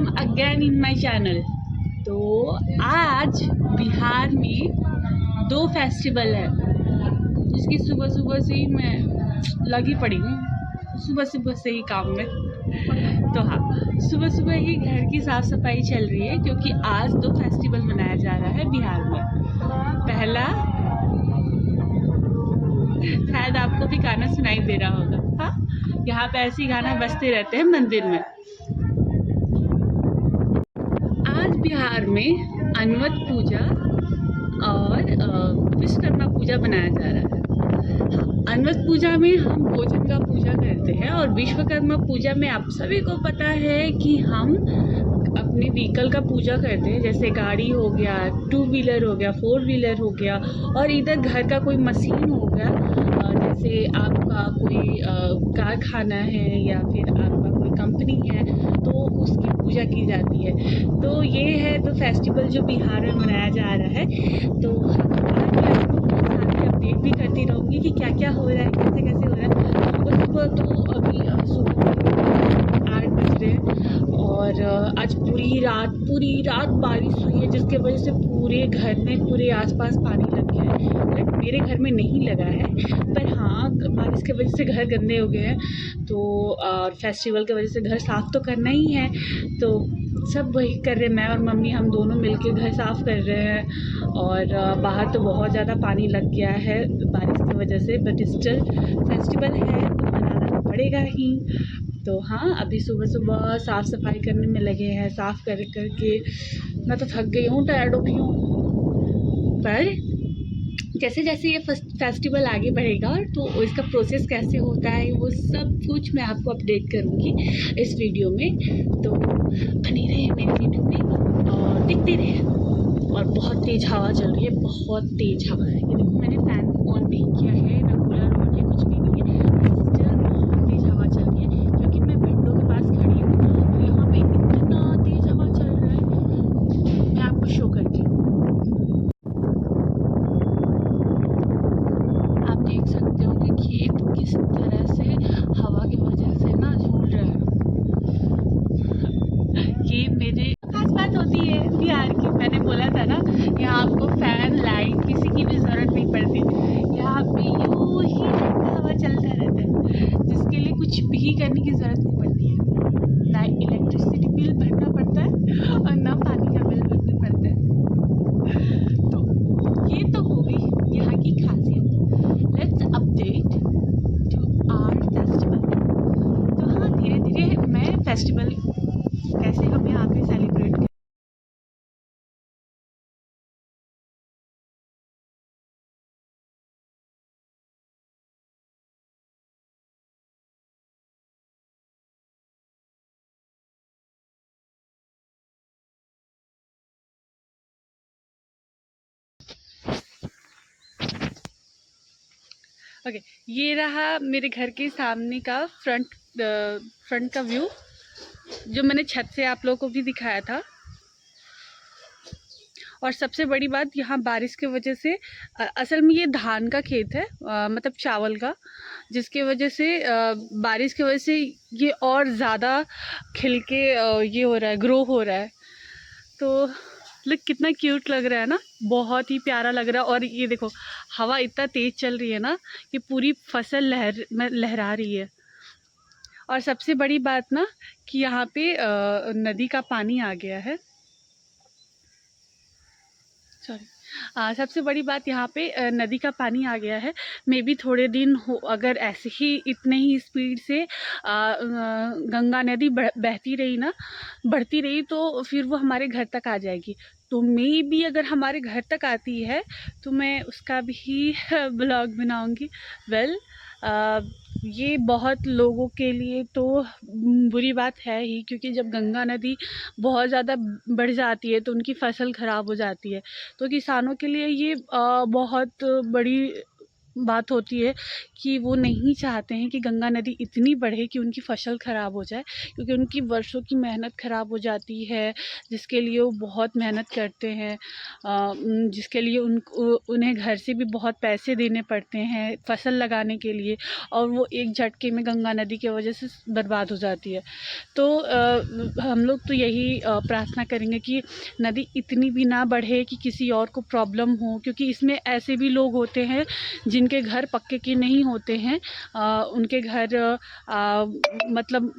Welcome again in my channel. तो आज बिहार में 2 फेस्टिवल है जिसकी सुबह सुबह से ही मैं लगी पड़ी हूँ, सुबह सुबह से ही काम में। तो हाँ, सुबह सुबह ही घर की साफ सफाई चल रही है क्योंकि आज 2 फेस्टिवल मनाया जा रहा है बिहार में। पहला, शायद आपको भी गाना सुनाई दे रहा होगा। हाँ, यहाँ पे ऐसे ही गाना बजते रहते हैं मंदिर में। आज बिहार में अनवत पूजा और विश्वकर्मा पूजा मनाया जा रहा है। अनवत पूजा में हम भोजन का पूजा करते हैं और विश्वकर्मा पूजा में आप सभी को पता है कि हम अपने व्हीकल का पूजा करते हैं, जैसे गाड़ी हो गया, 2 व्हीलर हो गया, 4 व्हीलर हो गया, और इधर घर का कोई मशीन हो गया, जैसे आपका कोई कारखाना है या फिर आपका कोई कंपनी है तो उसकी पूजा की जाती है। तो ये है तो फेस्टिवल जो बिहार में मनाया जा रहा है। तो आज मैं आपको साथ में अपडेट भी करती रहूँगी कि क्या क्या हो रहा है, कैसे कैसे हो रहा है। सुबह सुबह तो अभी सुबह 8 बज रहे हैं और आज पूरी रात बारिश हुई है, जिसके वजह से पूरे घर में, पूरे आसपास पानी लग गया है। बट मेरे घर में नहीं लगा है, पर हाँ, बारिश की वजह से घर गंदे हो गए हैं। तो फेस्टिवल की वजह से घर साफ़ तो करना ही है, तो सब वही कर रहे हैं। मैं और मम्मी, हम दोनों मिलके घर साफ़ कर रहे हैं। और बाहर तो बहुत ज़्यादा पानी लग गया है बारिश की वजह से, बट स्टिल फेस्टिवल है तो मनाना तो पड़ेगा ही। तो हाँ, अभी सुबह सुबह साफ़ सफाई करने में लगे हैं। साफ़ कर करके मैं तो थक गई हूँ, टायर्ड हो गई हूँ। पर जैसे जैसे ये फेस्टिवल आगे बढ़ेगा तो इसका प्रोसेस कैसे होता है वो सब कुछ मैं आपको अपडेट करूँगी इस वीडियो में। तो बने रहे मेरे वीडियो में और दिखते रहे। और बहुत तेज़ हवा चल रही है, बहुत तेज़ हवा है। ये देखो, मैंने फ़ैन ऑन नहीं किया है, ना कूलर ऑन है, कुछ भी नहीं है। स्टिल बहुत तेज़ हवा चल रही है क्योंकि मैं विंडो के पास खड़ी हूँ और यहाँ पे इतना तेज़ हवा चल रहा है। मैं आपको शो करती हूँ। आप देख सकते हो कि खेत किस तरह से हवा की वजह से ना झूल रहा है। ये मेरे खास बात होती है बिहार की। मैंने बोला था ना, यहाँ आपको फैन, लाइट, किसी की भी ज़रूरत नहीं पड़ती। यहाँ पे यूँ ही हवा चलता रहता है, जिसके लिए कुछ भी करने की ज़रूरत नहीं पड़ती है। ना इलेक्ट्रिसिटी बिल भरना पड़ता है और ना पानी का बिल भरना पड़ता है। तो ये तो हो गई यहाँ की खासियत। Let's update to our festival. तो हाँ, धीरे धीरे मैं फेस्टिवल कैसे हम यहाँ पे सेलिब्रेट करें। ओके, ये रहा मेरे घर के सामने का फ्रंट का व्यू, जो मैंने छत से आप लोगों को भी दिखाया था। और सबसे बड़ी बात, यहाँ बारिश की वजह से असल में ये धान का खेत है, मतलब चावल का, जिसके वजह से बारिश की वजह से ये और ज़्यादा खिल के ये हो रहा है, ग्रो हो रहा है। तो लुक, कितना क्यूट लग रहा है ना, बहुत ही प्यारा लग रहा है। और ये देखो, हवा इतना तेज़ चल रही है ना कि पूरी फसल लहरा रही है। और सबसे बड़ी बात ना कि यहाँ पे नदी का पानी आ गया है। सॉरी, सबसे बड़ी बात, यहाँ पे नदी का पानी आ गया है। मे बी थोड़े दिन हो, अगर ऐसे ही इतने ही स्पीड से गंगा नदी बहती रही ना, बढ़ती रही, तो फिर वो हमारे घर तक आ जाएगी। तो मे बी अगर हमारे घर तक आती है तो मैं उसका भी ब्लॉग बनाऊंगी। वेल, ये बहुत लोगों के लिए तो बुरी बात है ही, क्योंकि जब गंगा नदी बहुत ज़्यादा बढ़ जाती है तो उनकी फसल ख़राब हो जाती है। तो किसानों के लिए ये बहुत बड़ी बात होती है कि वो नहीं चाहते हैं कि गंगा नदी इतनी बढ़े कि उनकी फसल ख़राब हो जाए, क्योंकि उनकी वर्षों की मेहनत ख़राब हो जाती है, जिसके लिए वो बहुत मेहनत करते हैं, जिसके लिए उन्हें घर से भी बहुत पैसे देने पड़ते हैं फसल लगाने के लिए, और वो एक झटके में गंगा नदी की वजह से बर्बाद हो जाती है। तो हम लोग तो यही प्रार्थना करेंगे कि नदी इतनी भी ना बढ़े कि किसी और को प्रॉब्लम हो, क्योंकि इसमें ऐसे भी लोग होते हैं जिनके घर पक्के के नहीं होते हैं, उनके घर मतलब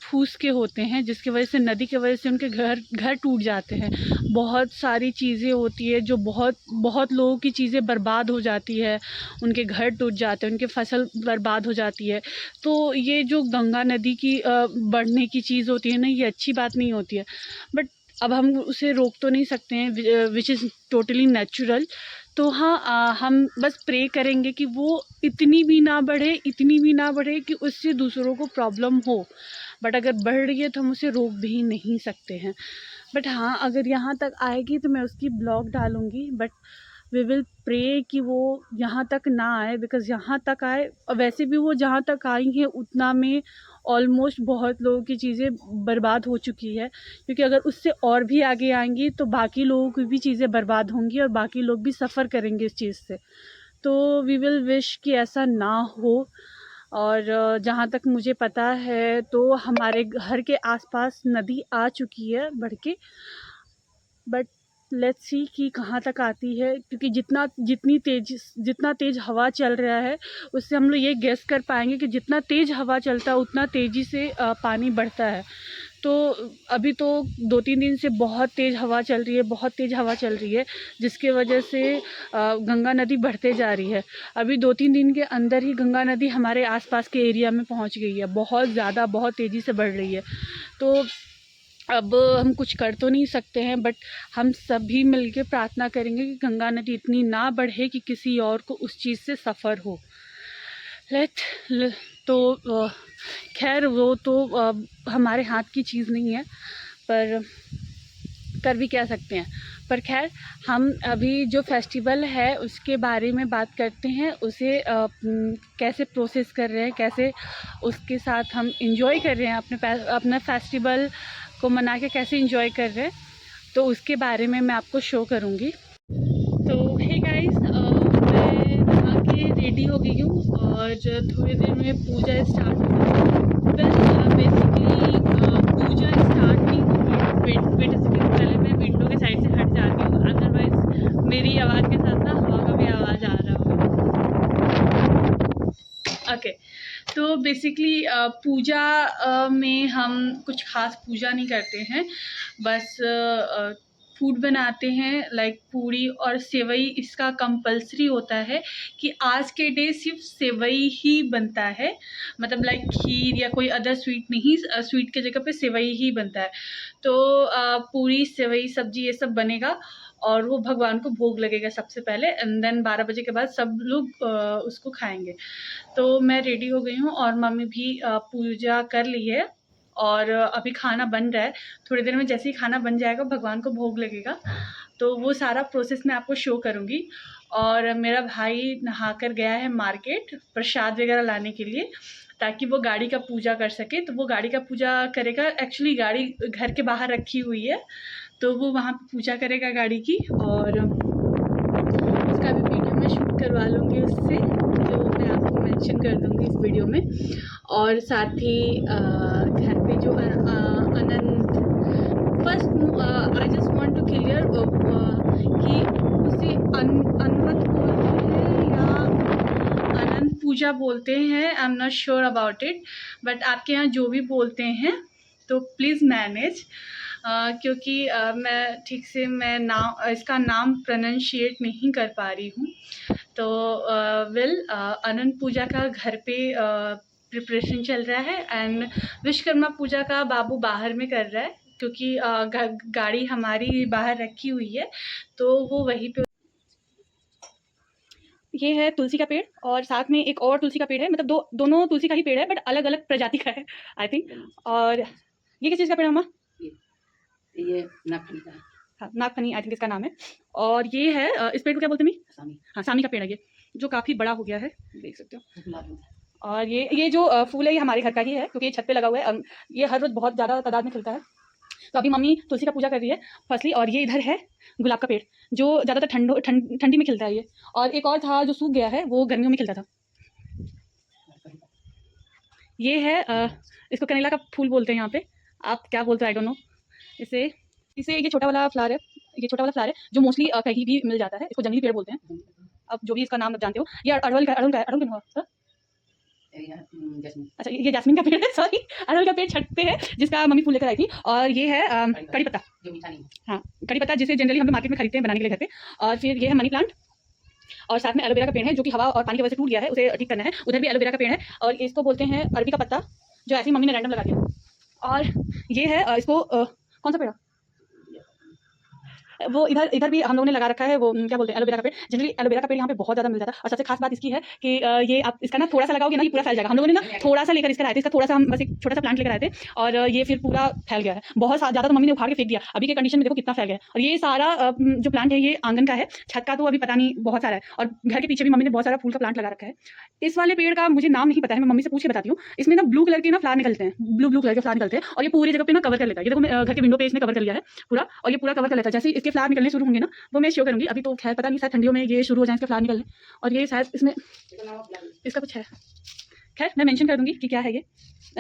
फूस के होते हैं, जिसकी वजह से नदी की वजह से उनके घर टूट जाते हैं। बहुत सारी चीज़ें होती है जो बहुत लोगों की चीज़ें बर्बाद हो जाती है, उनके घर टूट जाते हैं, उनकी फसल बर्बाद हो जाती है। तो ये जो गंगा नदी की बढ़ने की चीज़ होती है ना, ये अच्छी बात नहीं होती है, बट अब हम उसे रोक तो नहीं सकते हैं, विच इज़ टोटली नेचुरल। तो हाँ, हम बस प्रे करेंगे कि वो इतनी भी ना बढ़े कि उससे दूसरों को प्रॉब्लम हो। बट अगर बढ़ रही है तो हम उसे रोक भी नहीं सकते हैं। बट हाँ, अगर यहाँ तक आएगी तो मैं उसकी ब्लॉग डालूँगी, बट वी विल प्रे कि वो यहाँ तक ना आए, बिकॉज़ यहाँ तक आए, और वैसे भी वो जहाँ तक आई हैं उतना में ऑलमोस्ट बहुत लोगों की चीज़ें बर्बाद हो चुकी है, क्योंकि अगर उससे और भी आगे आएंगी तो बाकी लोगों की भी चीज़ें बर्बाद होंगी और बाकी लोग भी सफ़र करेंगे इस चीज़ से। तो वी विल विश कि ऐसा ना हो। और जहाँ तक मुझे पता है तो हमारे घर के आसपास नदी आ चुकी है बढ़ के, बट लेट्स सी कि कहाँ तक आती है, क्योंकि जितना तेज़ हवा चल रहा है उससे हम लोग ये गेस कर पाएंगे कि जितना तेज़ हवा चलता है उतना तेज़ी से पानी बढ़ता है। तो अभी तो 2-3 दिन से बहुत तेज़ हवा चल रही है, जिसके वजह से गंगा नदी बढ़ते जा रही है। अभी 2-3 दिन के अंदर ही गंगा नदी हमारे आसपास के एरिया में पहुंच गई है, बहुत ज़्यादा बहुत तेज़ी से बढ़ रही है। तो अब हम कुछ कर तो नहीं सकते हैं, बट हम सभी मिलके प्रार्थना करेंगे कि गंगा नदी इतनी ना बढ़े कि किसी और को उस चीज़ से सफ़र हो। तो खैर वो तो हमारे हाथ की चीज़ नहीं है, पर कर भी क्या सकते हैं। पर खैर, हम अभी जो फेस्टिवल है उसके बारे में बात करते हैं, उसे कैसे प्रोसेस कर रहे हैं, कैसे उसके साथ हम इंजॉय कर रहे हैं, अपना फेस्टिवल को मना के कैसे इंजॉय कर रहे हैं, तो उसके बारे में मैं आपको शो करूँगी। तो हे गाइस, मैं नहा के रेडी हो गई हूँ और थोड़ी देर में पूजा स्टार्ट होगी। बेसिकली पूजा स्टार्ट नहीं होगी, वेट अ सेकंड, पहले मैं विंडो के साइड से हट जाती हूँ, अदरवाइज मेरी आवाज़ के साथ ना हवा का भी आवाज़ आ रहा होगा। ओके, तो बेसिकली पूजा में हम कुछ खास पूजा नहीं करते हैं, बस फूड बनाते हैं, लाइक पूड़ी और सेवई। इसका कंपलसरी होता है कि आज के डे सिर्फ सेवई ही बनता है, मतलब लाइक खीर या कोई अदर स्वीट नहीं, स्वीट के जगह पे सेवई ही बनता है। तो पूड़ी सेवई सब्जी ये सब बनेगा और वो भगवान को भोग लगेगा सबसे पहले, एंड देन 12 बजे के बाद सब लोग उसको खाएंगे। तो मैं रेडी हो गई हूँ और मम्मी भी पूजा कर ली है और अभी खाना बन रहा है। थोड़ी देर में जैसे ही खाना बन जाएगा भगवान को भोग लगेगा, तो वो सारा प्रोसेस मैं आपको शो करूँगी। और मेरा भाई नहाकर गया है मार्केट प्रसाद वगैरह लाने के लिए, ताकि वो गाड़ी का पूजा कर सके। तो वो गाड़ी का पूजा करेगा, एक्चुअली गाड़ी घर के बाहर रखी हुई है, तो वो वहाँ पे पूजा करेगा गाड़ी की, और उसका भी वीडियो मैं शूट करवा लूँगी उससे, जो मैं आपको मेंशन कर दूँगी इस वीडियो में। और साथ ही घर पे जो Anant, first I just want to clear कि उसे अनवत बोलते हैं या अनंत पूजा बोलते हैं, I am not sure about it, but आपके यहाँ जो भी बोलते हैं तो प्लीज़ मैनेज, क्योंकि मैं ठीक से इसका नाम प्रोनाउंशिएट नहीं कर पा रही हूँ। तो अनंत पूजा का घर पे प्रिपरेशन चल रहा है, एंड विश्वकर्मा पूजा का बाबू बाहर में कर रहा है, क्योंकि गाड़ी हमारी बाहर रखी हुई है, तो वो वहीं पे। ये है तुलसी का पेड़ और साथ में एक और तुलसी का पेड़ है, मतलब दोनों तुलसी का ही पेड़ है, बट अलग अलग प्रजाति का है आई थिंक। और ये किस चीज़ का पेड़ है मम्मा? ये नाखन का। हाँ, नागफनी आई थिंक इसका नाम है। और ये है इस पेड़ को क्या बोलते हैं मी? हाँ, सामी का पेड़ है ये, जो काफ़ी बड़ा हो गया है, देख सकते हो। और ये जो फूल है ये हमारे घर का ही है, क्योंकि ये छत पे लगा हुआ है। ये हर रोज़ बहुत ज़्यादा तादाद में खिलता है। तो अभी मम्मी तुलसी का पूजा कर रही है फर्स्टली। और ये इधर है गुलाब का पेड़, जो ज़्यादातर ठंडी में खिलता है ये। और एक और था जो सूख गया है, वो गर्मियों में खिलता था। ये है इसको कनेला का फूल बोलते हैं यहाँ पे, आप क्या बोलते हो आई डोंट नो। इसे इसे ये छोटा वाला फ्लावर है, ये छोटा वाला फ्लावर है जो मोस्टली कहीं भी मिल जाता है। इसको जंगली पेड़ बोलते हैं, अब जो भी इसका नाम आप जानते हो। ये अड़हुल क्यों हुआ सर? अच्छा, ये जैस्मिन का पेड़ है, सॉरी। अड़हुल का पेड़ छत पे है, जिसका मम्मी फूल लेकर आई थी। और ये है कड़ी पत्ता। हाँ, कड़ी पत्ता जिसे जनरली हम लोग मार्केट में खरीदते हैं बनाने के लिए घर पे। और फिर ये है मनी प्लांट। और साथ में एलोवेरा का पेड़ है, जो कि हवा और पानी की वजह से टूट गया है, उसे ठीक करना है। उधर भी एलोवेरा का पेड़ है, और इसको बोलते हैं अरबी का पत्ता, जो ऐसी मम्मी ने रैंडम लगा दिया। और ये है इसको कौन सा पेड़ है? वो इधर इधर भी हम लोगों ने लगा रखा है, वो क्या बोलते हैं एलोवेरा का पेड़। जनरली एलोवेरा का पेड़ यहाँ पे बहुत ज़्यादा मिल जाता है। और सबसे खास बात इसकी है कि ये आप इसका ना थोड़ा सा लगाओगे ना, ये पूरा फैल जाएगा। हम लोगों ने ना थोड़ा सा लेकर इसका आए थे, इसका थोड़ा सा हम बस एक छोटा सा प्लांट लेकर आए थे, और ये फिर पूरा फैल गया है बहुत ज़्यादा। तो मम्मी ने उखाड़ के फेंक दिया। अभी के कंडीशन में देखो कितना फैल गया है। और ये सारा जो प्लांट है ये आंगन का है, छत का तो अभी पता नहीं, बहुत सारा है। और घर के पीछे भी मम्मी ने बहुत सारा फूल का प्लांट लगा रखा है। इस वाले पेड़ का मुझे नाम नहीं पता है, मैं मम्मी से पूछ के बताती हूँ। इसमें ना ब्लू कलर के ना फ्लावर निकलते हैं, ब्लू ब्लू कलर के फ्लावर निकलते हैं, और ये पूरी जगह पे ना कवर कर लेता है। ये देखो घर के विंडो पे इसने कवर कर लिया है पूरा, और ये पूरा कवर कर लेता है। जैसे ही इसके फ्लावर निकलने शुरू होंगे ना, वो मैं शो करूंगी। अभी तो खैर पता नहीं, शायद ठंडियों में ये शुरू हो जाए इसके फ्लावर निकलने। और ये शायद इसमें इसका कुछ है, खैर मैं मेंशन कर दूंगी कि क्या है ये।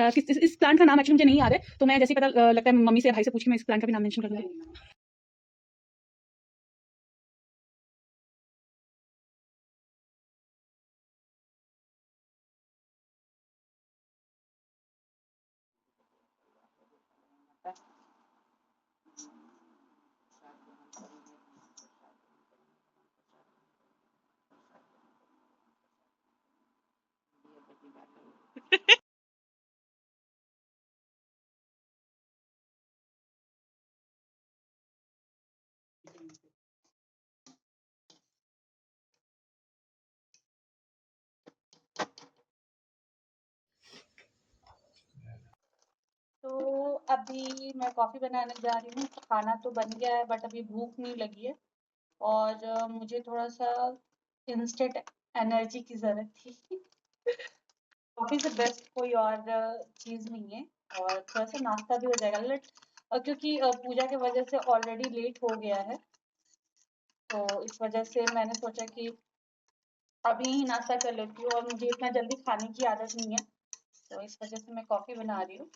इस प्लांट का नाम एक्चुअली मुझे नहीं याद है, तो मैं जैसे ही पता लगता है मम्मी से या भाई से पूछ के मैं इस प्लांट का भी नाम मेंशन कर दूंगी। तो अभी मैं कॉफ़ी बनाने जा रही हूँ। खाना तो बन गया है, बट अभी भूख नहीं लगी है। और मुझे थोड़ा-सा इंस्टेंट एनर्जी की ज़रूरत थी। कॉफ़ी से बेस्ट कोई और चीज़ नहीं है। और थोड़ा-सा नाश्ता भी हो जाएगा क्योंकि पूजा की वज़ह से ऑलरेडी लेट हो गया है, तो इस वज़ह से मैंने सोचा कि अभी ही नाश्ता कर लेती हूँ, और मुझे इतना जल्दी खाने की आदत नहीं है, तो इस वज़ह से मैं कॉफ़ी बना रही हूँ।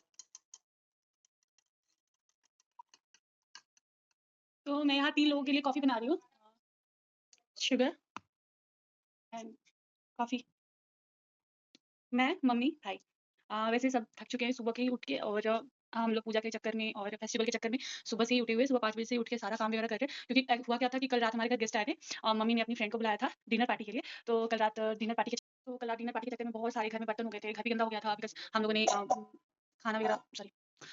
तो मैं यहाँ 3 लोगों के लिए कॉफ़ी बना रही हूँ, शुगर एंड कॉफ़ी। मैं, मम्मी, भाई। वैसे सब थक चुके हैं सुबह के ही उठ के, और हम लोग पूजा के चक्कर में और फेस्टिवल के चक्कर में सुबह से ही उठे हुए, सुबह 5 बजे से ही उठ के सारा काम वगैरह कर रहे हैं। क्योंकि हुआ क्या था कि कल रात हमारे घर गेस्ट आए थे, और मम्मी ने अपनी फ्रेंड को बुलाया था डिनर पार्टी के लिए। तो कल रात डिनर पार्टी के चक्कर में बहुत सारे घर में बर्तन हो गए थे, घर भी गंदा हो गया था, बिकॉज़ हम लोगों ने खाना वगैरह सॉरी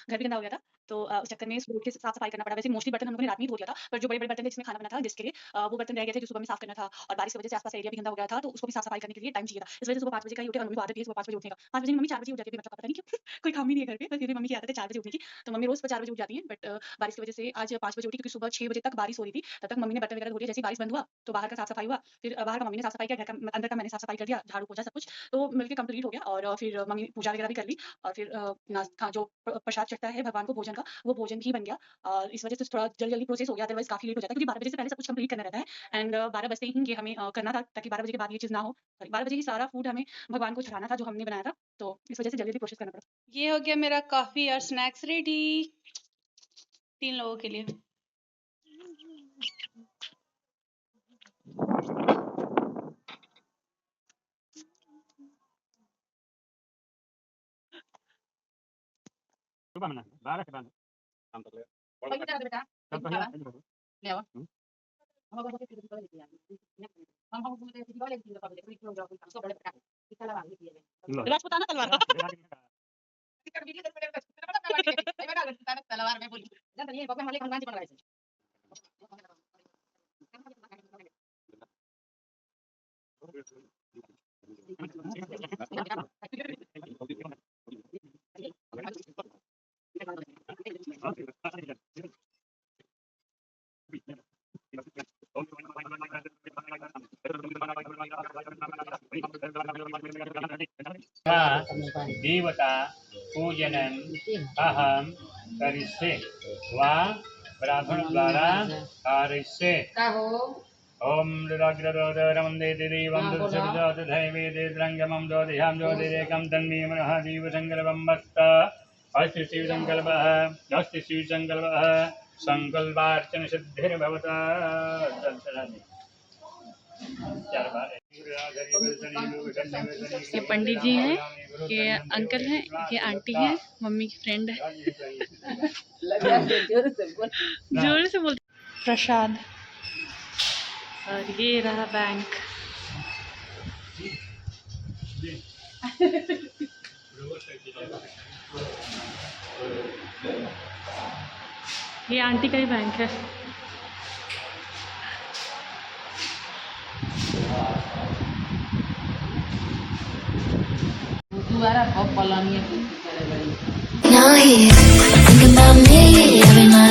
घर भी गंदा हो गया था। तो उस चक्कर में सुबह उठ के साफ-सफाई करना पड़ा। वैसे मोस्टली बर्तन हम लोगों ने रात में ही धो दिया था, पर जो बड़े-बड़े बर्तन थे जिसमें खाना बना था गेस्ट के लिए, वो बर्तन रह गए थे जो सुबह में साफ करना था। और बारिश की वजह से आस-पास का एरिया भी गंदा हो गया था, तो उसको भी साफ-सफाई करने के लिए टाइम चाहिए था। इस वजह से सुबह 5 बजे का ही उठे, और मम्मी को आदत है सुबह 5 बजे उठने का। 5 बजे नहीं, मम्मी 4 बजे ही उठ जाती थी, मतलब पता नहीं क्यों। कोई काम ही नहीं है घर पे, बस फिर भी मम्मी की आदत है 4 बजे उठने की। तो मम्मी रोज़ सुबह 4 बजे उठ जाती हैं, बट बारिश की वजह से आज 5 बजे उठी, क्योंकि सुबह 6 बजे तक बारिश हो रही थी। तब तक मम्मी ने बर्तन वगैरह धो लिए। जैसे ही बारिश बंद हुआ, तो बाहर का साफ-सफाई हुआ। फिर बाहर का मम्मी ने साफ-सफाई किया, घर का अंदर का मैंने साफ-सफाई कर दिया, झाड़ू पोछा सब कुछ। तो मिलके कंप्लीट हो गया, और फिर मम्मी पूजा वगैरह भी कर ली। और फिर जो प्रसाद चढ़ता है भगवान को भोजन का, वो भोजन भी बन गया। और इस वजह से थोड़ा जल्दी-जल्दी प्रोसेस हो गया, अदरवाइज़ काफ़ी लेट हो जाता, क्योंकि 12 बजे से पहले सब कुछ कंप्लीट करना रहता है। एंड 12 बजते ही ये हमें करना था, ताकि 12 बजे के बाद ये चीज़ ना हो। सॉरी, 12 बजे ही सारा फूड हमें भगवान को चढ़ाना था जो हमने बनाया था, तो इस वजह से जल्दी-जल्दी प्रोसेस करना पड़ा। ये हो गया मेरा कॉफ़ी और स्नैक्स रेडी 3 लोगों के लिए। राजपूताना तलवार तलवार में बोली ये बाबा हमारे हनुमान जी बनवाए थे। देवता पूजनम अहम करिष्ये वा ब्राह्मण द्वारा कारिष्ये। ओम रुद्रम देवं दुर्शब्दधैवेद्रंगमं ज्योतिषां ज्योतिरेकं तन्मे मनः देवसंकल्पं वस्त अस्ति शिवसंकल्पः संकल्पार्चन सिद्धिर्भवता। ये पंडित जी हैं, ये अंकल हैं, ये आंटी हैं, मम्मी की फ्रेंड है। जोर से बोल। प्रसाद। और ये रहा बैंक। ये आंटी का ही बैंक है। Now here, thinking about me every night.